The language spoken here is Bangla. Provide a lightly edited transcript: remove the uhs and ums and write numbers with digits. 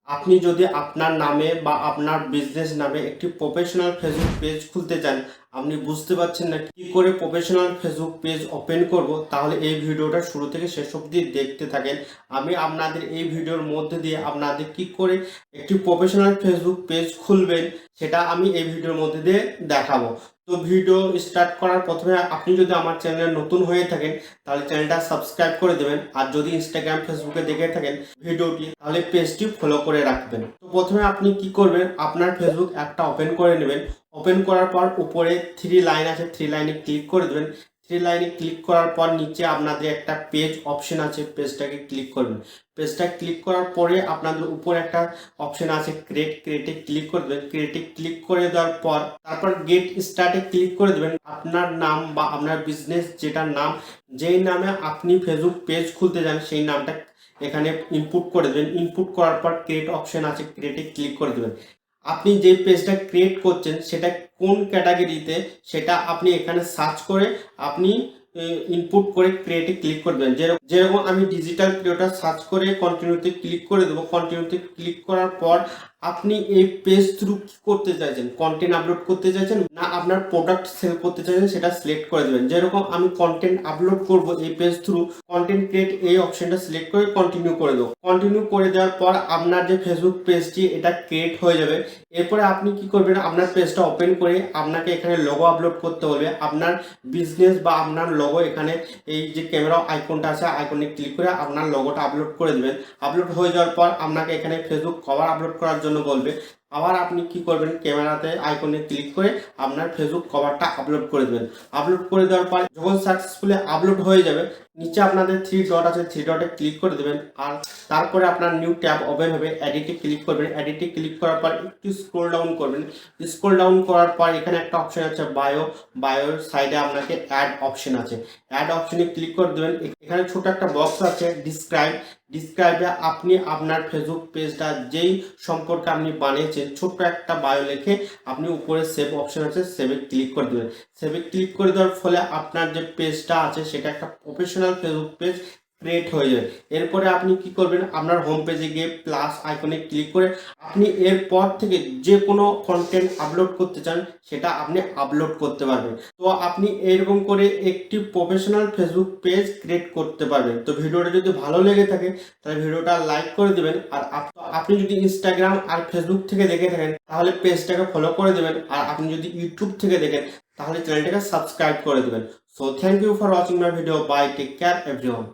আপনি যদি আপনার নামে বা আপনার বিজনেস নামে একটি প্রফেশনাল ফেসবুক পেজ খুলতে চান, আপনি বুঝতে পারছেন না কি করে প্রফেশনাল ফেসবুক পেজ ওপেন করব, তাহলে এই ভিডিওটা শুরু থেকে শেষ অবধি দেখতে থাকেন। আমি আপনাদের এই ভিডিওর মধ্যে দিয়ে আপনাদের কি করে একটি প্রফেশনাল ফেসবুক পেজ খুলবেন সেটা আমি এই ভিডিওর মধ্যে দিয়ে দেখাবো। তো ভিডিও স্টার্ট করার প্রথমে আপনি যদি আমার চ্যানেলে নতুন হয়ে থাকেন তাহলে চ্যানেলটা সাবস্ক্রাইব করে দেবেন, আর যদি ইনস্টাগ্রাম ফেসবুকে দেখে থাকেন ভিডিওটি তাহলে পেজটি ফলো করে রাখবেন। তো প্রথমে আপনি কি করবেন, আপনার ফেসবুক অ্যাপটা ওপেন করে নেবেন। ওপেন করার পর উপরে থ্রি লাইন আছে, থ্রি লাইনে ক্লিক করে দেবেন। থ্রি লাইনে ক্লিক করার পর নিচে আপনাদের একটা পেজ অপশন আছে, পেজটাকে ক্লিক করবেন। পেজটা ক্লিক করার পরে আপনাদের উপরে একটা অপশন আছে ক্রিয়েটে ক্লিক করে দেবেন। ক্রিয়েটে ক্লিক করে দেওয়ার পর তারপর গেট স্টার্টে ক্লিক করে দেবেন। আপনার নাম বা আপনার বিজনেস যেটা নাম, যেই নামে আপনি ফেসবুক পেজ খুলতে যান সেই নামটা এখানে ইনপুট করে দেবেন। ইনপুট করার পর ক্রিয়েট অপশন আছে, ক্রিয়েটে ক্লিক করে দেবেন। আপনি যে পেজটা ক্রিয়েট করছেন সেটা কোন ক্যাটাগরিতে সেটা আপনি এখানে সার্চ করে আপনি ইনপুট করে ক্রিয়েটে ক্লিক করবেন। যেরকম আমি ডিজিটাল ক্রিয়েটর সার্চ করে কন্টিনিউতে ক্লিক করে দেবো। কন্টিনিউতে ক্লিক করার পর আপনি এই পেজ থ্রু কি করতে চাইছেন, কন্টেন্ট আপলোড করতে চাইছেন না আপনার প্রোডাক্ট সেল করতে চাইছেন, সেটা সিলেক্ট করে দেবেন। যেরকম আমি কন্টেন্ট আপলোড করব এই পেজ থ্রু, কন্টেন্ট ক্রিয়েট এই অপশনটা সিলেক্ট করে কন্টিনিউ করে দেবো। কন্টিনিউ করে দেওয়ার পর আপনার যে ফেসবুক পেজটি এটা ক্রিয়েট হয়ে যাবে। এরপরে আপনি কি করবেন, আপনার পেজটা ওপেন করে আপনাকে এখানে লোগো আপলোড করতে বলবে। আপনার বিজনেস বা আপনার লোগো এখানে এই যে ক্যামেরা আইকনটা আছে, আইকনে ক্লিক করে আপনার লোগোটা আপলোড করে দেবেন। আপলোড হয়ে যাওয়ার পর আপনাকে এখানে ফেসবুক কভার আপলোড করার জন্য বলবে। আবার আপনি কি করবেন, ক্যামেরাতে আইকনে ক্লিক করে আপনার ফেসবুক কভারটা আপলোড করে দেবেন। আপলোড করে দেওয়ার পর যখন সাকসেসফুলি আপলোড হয়ে যাবে, নিচে আপনাদের থ্রি ডট আছে, থ্রি ডটে ক্লিক করে দেবেন। আর তারপরে আপনার নিউ ট্যাব ওপেন হবে, এডিটে ক্লিক করবেন। এডিটে ক্লিক করার পর একটু স্ক্রল ডাউন করবেন। স্ক্রল ডাউন করার পর এখানে একটা অপশন আছে বায়োর সাইডে আপনাকে অ্যাড অপশন আছে, অ্যাড অপশনে ক্লিক করে দেবেন। এখানে ছোট একটা বক্স আছে ডিসক্রাইবে আপনি আপনার ফেসবুক পেজটা যেই সম্পর্কে আপনি বানিয়েছেন ছোট্ট একটা বায়ো লিখে আপনি উপরে সেভ অপশন আছে, সেভে ক্লিক করে দেবেন। সেভে ক্লিক করে দেওয়ার ফলে আপনার যে পেজটা আছে সেটা একটা প্রফেশনাল ফেসবুক পেজ ক্রিয়েট হয়ে যাবে। এরপরে আপনি কি করবেন, আপনার হোম পেজে গিয়ে প্লাস আইকনে ক্লিক করে আপনি এরপর থেকে যে কোনো কন্টেন্ট আপলোড করতে চান সেটা আপনি আপলোড করতে পারবেন। তো আপনি এরকম করে একটি প্রফেশনাল ফেসবুক পেজ ক্রিয়েট করতে পারবেন। তো ভিডিওটা যদি ভালো লেগে থাকে তাহলে ভিডিওটা লাইক করে দেবেন। আর আপনি যদি ইনস্টাগ্রাম আর ফেসবুক থেকে দেখে থাকেন তাহলে পেজটাকে ফলো করে দেবেন। আর আপনি যদি ইউটিউব থেকে দেখেন তাহলে চ্যানেলটাকে সাবস্ক্রাইব করে দেবেন। So thank you for watching my video. Bye, take care everyone.